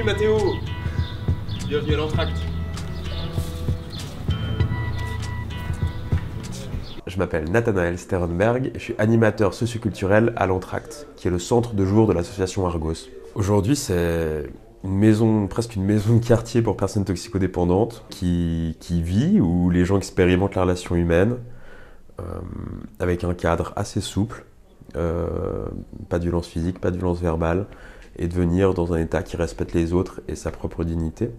Mathéo. Bienvenue à l'Entracte. Je m'appelle Nathanaël Sterenberg et je suis animateur socioculturel à l'Entracte, qui est le centre de jour de l'association Argos. Aujourd'hui, c'est une maison, presque une maison de quartier pour personnes toxicodépendantes qui vit, où les gens expérimentent la relation humaine, avec un cadre assez souple, pas de violence physique, pas de violence verbale, et de venir dans un état qui respecte les autres et sa propre dignité.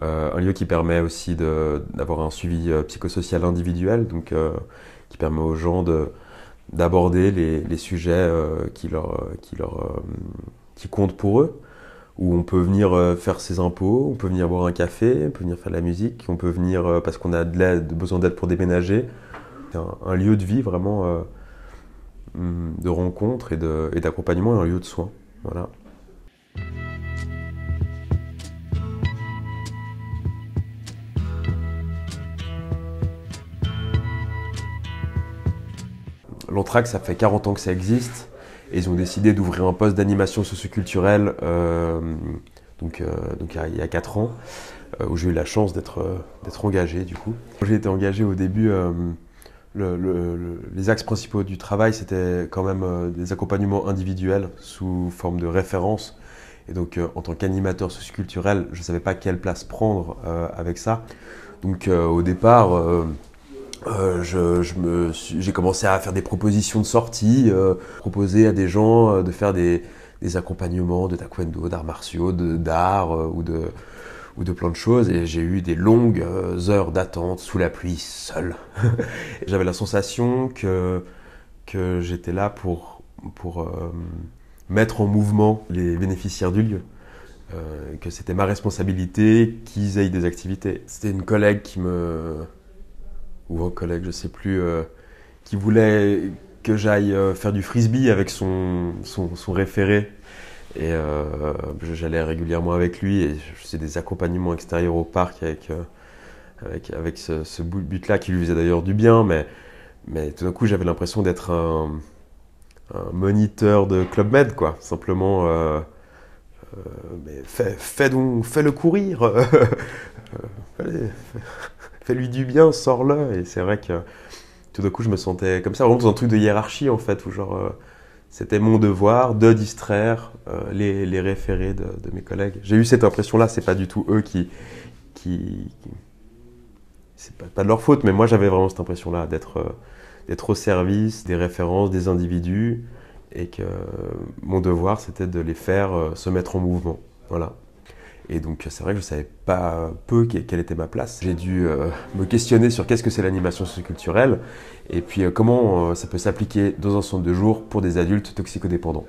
Un lieu qui permet aussi d'avoir un suivi psychosocial individuel, donc qui permet aux gens d'aborder les sujets qui comptent pour eux, où on peut venir faire ses impôts, on peut venir boire un café, on peut venir faire de la musique, on peut venir parce qu'on a besoin d'aide pour déménager. C'est un lieu de vie vraiment de rencontre et d'accompagnement, et un lieu de soins. Voilà. L'Entracte, ça fait 40 ans que ça existe, et ils ont décidé d'ouvrir un poste d'animation socioculturelle il y a 4 ans, où j'ai eu la chance d'être engagé du coup. J'ai été engagé au début, les axes principaux du travail, c'était quand même des accompagnements individuels sous forme de référence. Et donc en tant qu'animateur socioculturel, je ne savais pas quelle place prendre avec ça. Donc au départ, j'ai commencé à faire des propositions de sortie, proposer à des gens de faire des accompagnements de taekwondo, d'arts martiaux, d'art ou de plein de choses. Et j'ai eu des longues heures d'attente sous la pluie, seul. J'avais la sensation que j'étais là pour mettre en mouvement les bénéficiaires du lieu. Que c'était ma responsabilité qu'ils aient des activités. C'était une collègue ou un collègue, je sais plus, qui voulait que j'aille faire du frisbee avec son référé. Et j'allais régulièrement avec lui, et je faisais des accompagnements extérieurs au parc avec ce but-là, qui lui faisait d'ailleurs du bien, mais tout d'un coup j'avais l'impression d'être un moniteur de Club Med, quoi. Simplement, mais fais-le courir, fais-lui du bien, sors-le. Et c'est vrai que tout d'un coup je me sentais comme ça, vraiment dans un truc de hiérarchie en fait, où genre c'était mon devoir de distraire les référés de mes collègues. J'ai eu cette impression-là, c'est pas du tout eux qui c'est pas de leur faute, mais moi j'avais vraiment cette impression-là d'être au service des références, des individus, et que mon devoir c'était de les faire se mettre en mouvement. Voilà. Et donc c'est vrai que je savais pas quelle était ma place. J'ai dû me questionner sur qu'est-ce que c'est l'animation socioculturelle, et puis comment ça peut s'appliquer dans un centre de jour pour des adultes toxicodépendants.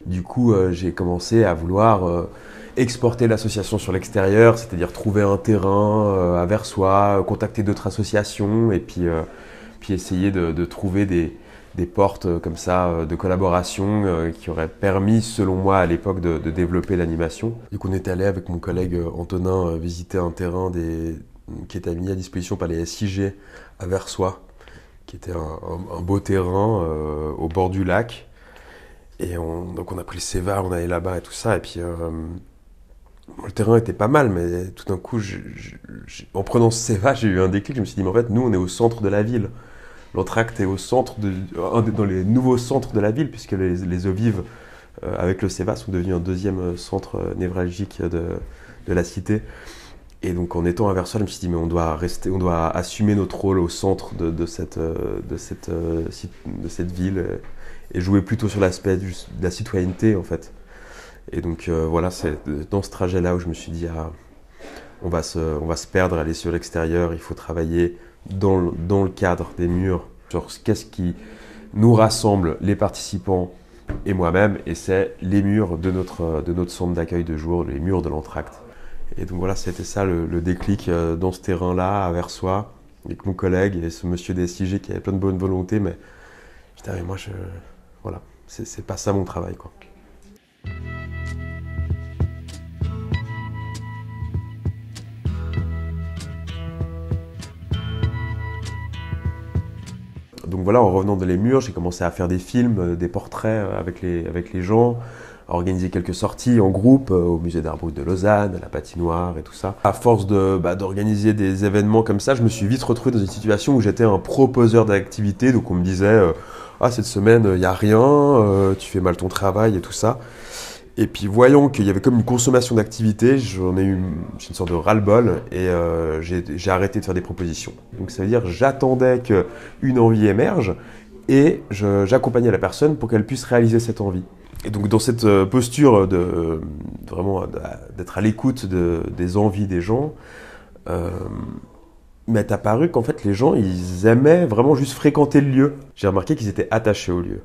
Du coup, j'ai commencé à vouloir exporter l'association sur l'extérieur, c'est-à-dire trouver un terrain à Versoix, contacter d'autres associations, et puis essayer de trouver des portes comme ça de collaboration qui auraient permis, selon moi à l'époque, de développer l'animation. Du coup, on est allé avec mon collègue Antonin visiter un terrain qui était mis à disposition par les SIG à Versoix, qui était un beau terrain au bord du lac. Et donc on a pris le Céva, on allait là-bas et tout ça, et puis le terrain était pas mal, mais tout d'un coup, en prenant ce Céva, j'ai eu un déclic. Je me suis dit, mais en fait, nous, on est au centre de la ville. L'Entracte est au centre dans les nouveaux centres de la ville, puisque les eaux vives, avec le Céva, sont devenus un deuxième centre névralgique de la cité. Et donc, en étant à Versoix, je me suis dit, mais on doit assumer notre rôle au centre de cette ville, et jouer plutôt sur l'aspect de la citoyenneté, en fait. Et donc voilà, c'est dans ce trajet-là où je me suis dit, on va se perdre, aller sur l'extérieur, il faut travailler dans le cadre des murs sur qu'est-ce qui nous rassemble, les participants et moi-même, et c'est les murs de notre centre d'accueil de jour, les murs de l'Entracte. Et donc voilà, c'était ça le déclic dans ce terrain-là, à Versoix, avec mon collègue et ce monsieur des SIG qui avait plein de bonne volonté, mais putain, mais moi, voilà, c'est pas ça mon travail, quoi. Donc voilà, en revenant dans les murs, j'ai commencé à faire des films, des portraits avec les gens, à organiser quelques sorties en groupe au musée d'Art Brut de Lausanne, à la patinoire et tout ça. À force d'organiser des événements comme ça, je me suis vite retrouvé dans une situation où j'étais un proposeur d'activités. Donc on me disait ah, cette semaine, il n'y a rien, tu fais mal ton travail et tout ça. Et puis voyant qu'il y avait comme une consommation d'activités, j'ai une sorte de ras-le-bol et j'ai arrêté de faire des propositions. Donc ça veut dire j'attendais qu'une envie émerge et j'accompagnais la personne pour qu'elle puisse réaliser cette envie. Et donc dans cette posture vraiment d'être à l'écoute des envies des gens, m'est apparu qu'en fait les gens ils aimaient vraiment juste fréquenter le lieu. J'ai remarqué qu'ils étaient attachés au lieu.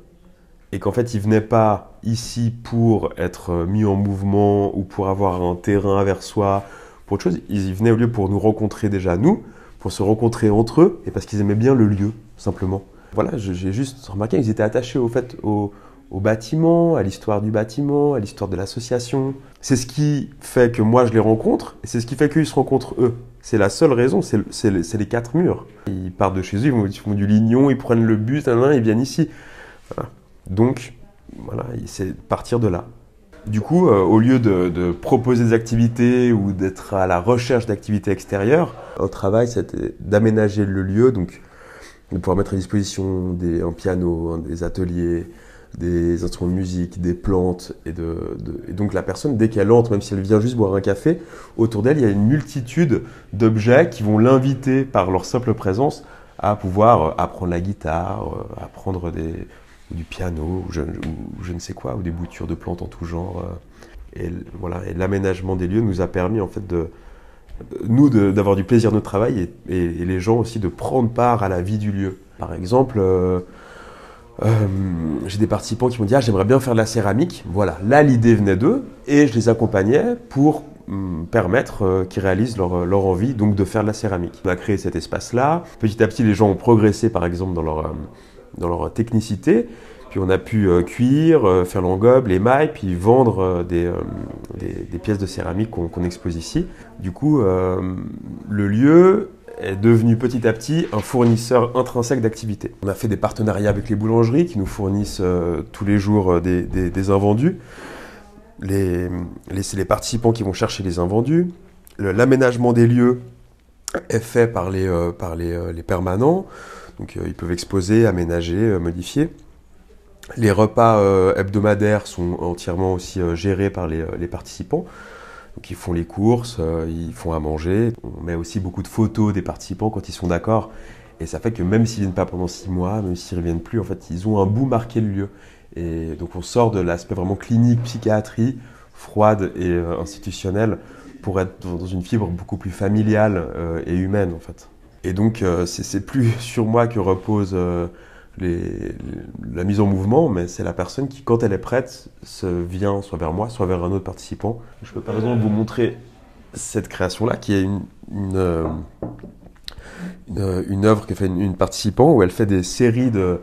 Et qu'en fait, ils ne venaient pas ici pour être mis en mouvement ou pour avoir un terrain vers soi, pour autre chose. Ils y venaient au lieu pour nous rencontrer déjà, nous, pour se rencontrer entre eux, et parce qu'ils aimaient bien le lieu, simplement. Voilà, j'ai juste remarqué qu'ils étaient attachés au bâtiment, à l'histoire du bâtiment, à l'histoire de l'association. C'est ce qui fait que moi, je les rencontre, et c'est ce qui fait qu'ils se rencontrent eux. C'est la seule raison, c'est les 4 murs. Ils partent de chez eux, ils font du Lignon, ils prennent le bus, ils viennent ici. Voilà. Donc, voilà, c'est partir de là. Du coup, au lieu de proposer des activités ou d'être à la recherche d'activités extérieures, un travail, c'était d'aménager le lieu, donc de pouvoir mettre à disposition un piano, des ateliers, des instruments de musique, des plantes. Et donc la personne, dès qu'elle entre, même si elle vient juste boire un café, autour d'elle, il y a une multitude d'objets qui vont l'inviter par leur simple présence à pouvoir apprendre la guitare, apprendre du piano, ou je ne sais quoi, ou des boutures de plantes en tout genre. Et voilà, et l'aménagement des lieux nous a permis en fait d'avoir du plaisir de notre travail et les gens aussi de prendre part à la vie du lieu. Par exemple, j'ai des participants qui m'ont dit « Ah, j'aimerais bien faire de la céramique ». Voilà, là l'idée venait d'eux et je les accompagnais pour permettre qu'ils réalisent leur envie donc de faire de la céramique. On a créé cet espace-là. Petit à petit, les gens ont progressé par exemple dans leur technicité, puis on a pu cuire, faire l'engobe, l'émail, puis vendre des pièces de céramique qu'on expose ici. Du coup, le lieu est devenu petit à petit un fournisseur intrinsèque d'activités. On a fait des partenariats avec les boulangeries qui nous fournissent tous les jours des invendus. C'est les participants qui vont chercher les invendus. L'aménagement des lieux est fait par les permanents. Donc ils peuvent exposer, aménager, modifier. Les repas hebdomadaires sont entièrement aussi gérés par les participants. Donc ils font les courses, ils font à manger. On met aussi beaucoup de photos des participants quand ils sont d'accord. Et ça fait que même s'ils ne viennent pas pendant 6 mois, même s'ils ne reviennent plus, en fait, ils ont un bout marqué le lieu. Et donc on sort de l'aspect vraiment clinique, psychiatrie, froide et institutionnelle, pour être dans une fibre beaucoup plus familiale et humaine en fait. Et donc c'est plus sur moi que repose la mise en mouvement, mais c'est la personne qui, quand elle est prête, vient soit vers moi, soit vers un autre participant. Je peux par exemple vous montrer cette création-là, qui est une œuvre qu'a fait une participant, où elle fait des séries de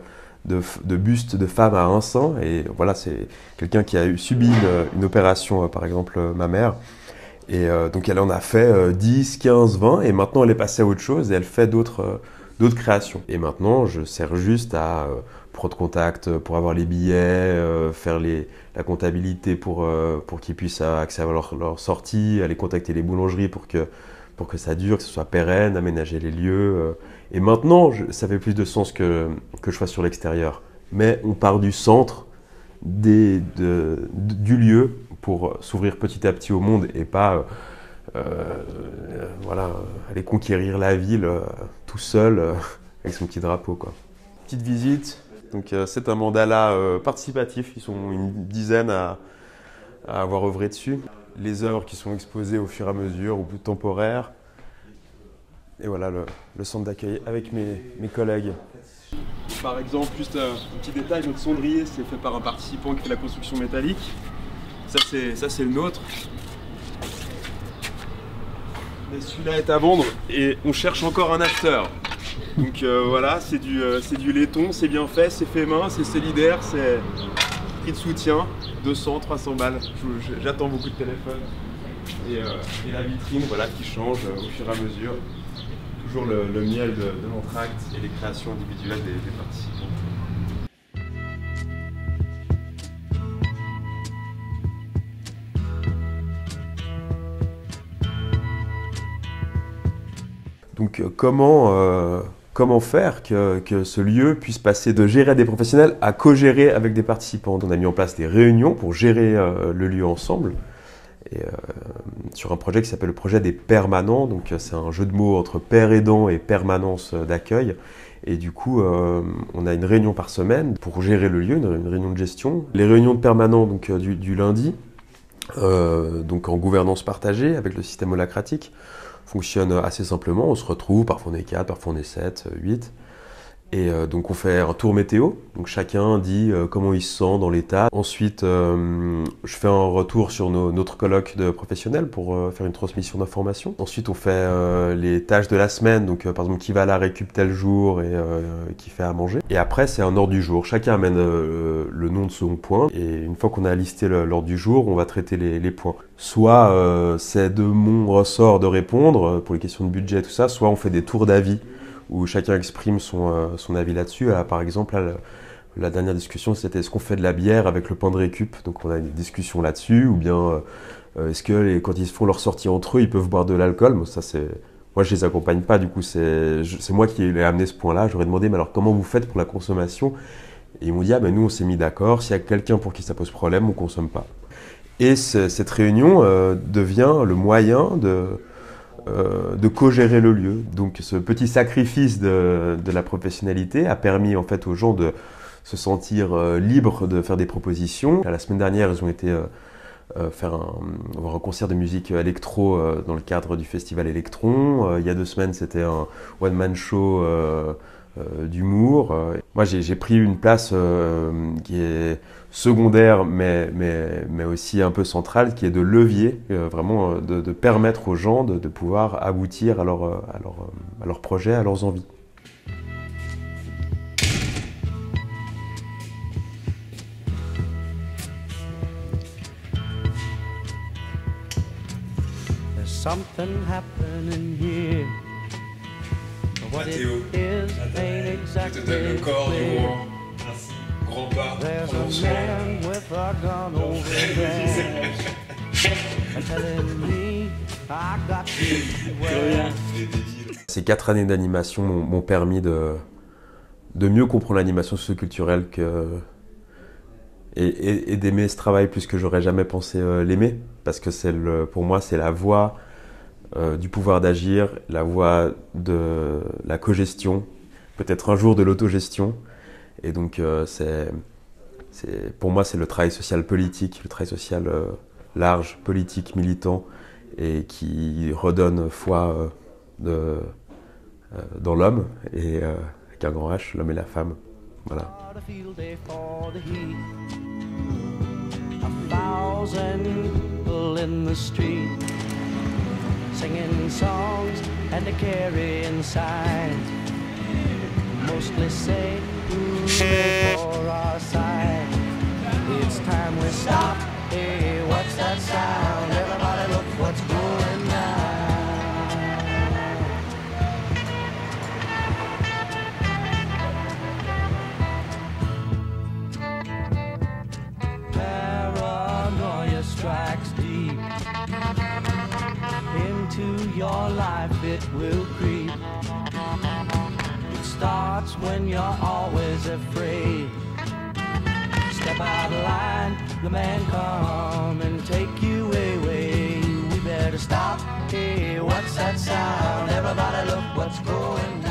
bustes de femmes à un sein. Et voilà, c'est quelqu'un qui a subi une opération, par exemple ma mère. Et donc elle en a fait 10, 15, 20, et maintenant elle est passée à autre chose et elle fait d'autres créations. Et maintenant je sers juste à prendre contact pour avoir les billets, faire la comptabilité pour qu'ils puissent accéder à leur sortie, aller contacter les boulangeries pour que ça dure, que ce soit pérenne, aménager les lieux. Et maintenant ça fait plus de sens que je fasse sur l'extérieur. Mais on part du centre, du lieu, pour s'ouvrir petit à petit au monde et pas voilà, aller conquérir la ville tout seul avec son petit drapeau, quoi. Petite visite, donc c'est un mandala participatif, ils sont une dizaine à avoir œuvré dessus. Les œuvres qui sont exposées au fur et à mesure, ou plus temporaires. Et voilà le centre d'accueil avec mes collègues. Par exemple, juste un petit détail, notre cendrier c'est fait par un participant qui fait la construction métallique. Ça c'est le nôtre. Mais celui-là est à vendre et on cherche encore un acheteur. Donc voilà, c'est du laiton, c'est bien fait, c'est fait main, c'est solidaire, c'est prix de soutien, 200, 300 balles. J'attends beaucoup de téléphones. Et la vitrine, voilà, qui change au fur et à mesure. toujours le miel de l'entracte et les créations individuelles des participants. Donc comment faire que ce lieu puisse passer de gérer des professionnels à co-gérer avec des participants? On a mis en place des réunions pour gérer le lieu ensemble. Et, sur un projet qui s'appelle le projet des permanents, donc c'est un jeu de mots entre père aidant et permanence d'accueil. Et du coup, on a une réunion par semaine pour gérer le lieu, une réunion de gestion. Les réunions de permanents donc, du lundi, donc en gouvernance partagée avec le système holacratique, fonctionnent assez simplement. On se retrouve, parfois on est 4, parfois on est 7, 8. Et donc on fait un tour météo, donc chacun dit comment il se sent dans l'état. Ensuite, je fais un retour sur notre colloque de professionnels pour faire une transmission d'informations. Ensuite, on fait les tâches de la semaine, donc par exemple qui va à la récup tel jour et qui fait à manger. Et après, c'est un ordre du jour. Chacun amène le nom de son point. Et une fois qu'on a listé l'ordre du jour, on va traiter les points. Soit c'est de mon ressort de répondre pour les questions de budget et tout ça, soit on fait des tours d'avis où chacun exprime son avis là-dessus. Par exemple, là, la dernière discussion, c'était est-ce qu'on fait de la bière avec le pain de récup? Donc on a une discussion là-dessus, ou bien est-ce que quand ils font leur sortie entre eux, ils peuvent boire de l'alcool? Moi, moi, je les accompagne pas, du coup, c'est moi qui ai amené ce point-là. J'aurais demandé, mais alors comment vous faites pour la consommation? Et ils m'ont dit, ah ben nous, on s'est mis d'accord, s'il y a quelqu'un pour qui ça pose problème, on consomme pas. Et cette réunion devient le moyen de co-gérer le lieu. Donc ce petit sacrifice de la professionnalité a permis en fait aux gens de se sentir libres de faire des propositions. La semaine dernière, ils ont été voir un concert de musique électro dans le cadre du festival Electron. Il y a 2 semaines, c'était un one-man show d'humour. Moi, j'ai pris une place qui est secondaire, mais aussi un peu centrale, qui est de levier, vraiment de permettre aux gens de pouvoir aboutir à leurs projets, à leurs envies. There's something happening here. What it is ain't exactly Le corps du clear. roi. Merci. Grand pas. There's Prends a soin. man with a gun over there telling me I got to beware. Les débiles. Ces 4 années d'animation m'ont permis de mieux comprendre l'animation socioculturelle et d'aimer ce travail plus que j'aurais jamais pensé l'aimer, parce que pour moi c'est la voie du pouvoir d'agir, la voie de la cogestion, peut-être un jour de l'autogestion. Et donc pour moi c'est le travail social politique, le travail social large, politique, militant, et qui redonne foi dans l'homme, et avec un grand H, l'homme et la femme. Voilà. A field day for the heat. 1,000 people in the street, singing songs and a carrying signs. Mostly say who's there for our side. It's time we stop. Hey, what's that sound? Everybody look what's going down. Paranoia strikes deep into your life, it will creep. It starts when you're always afraid. Step out of line, the man come and take you away. We better stop. Hey, what's that sound? Everybody look what's going on.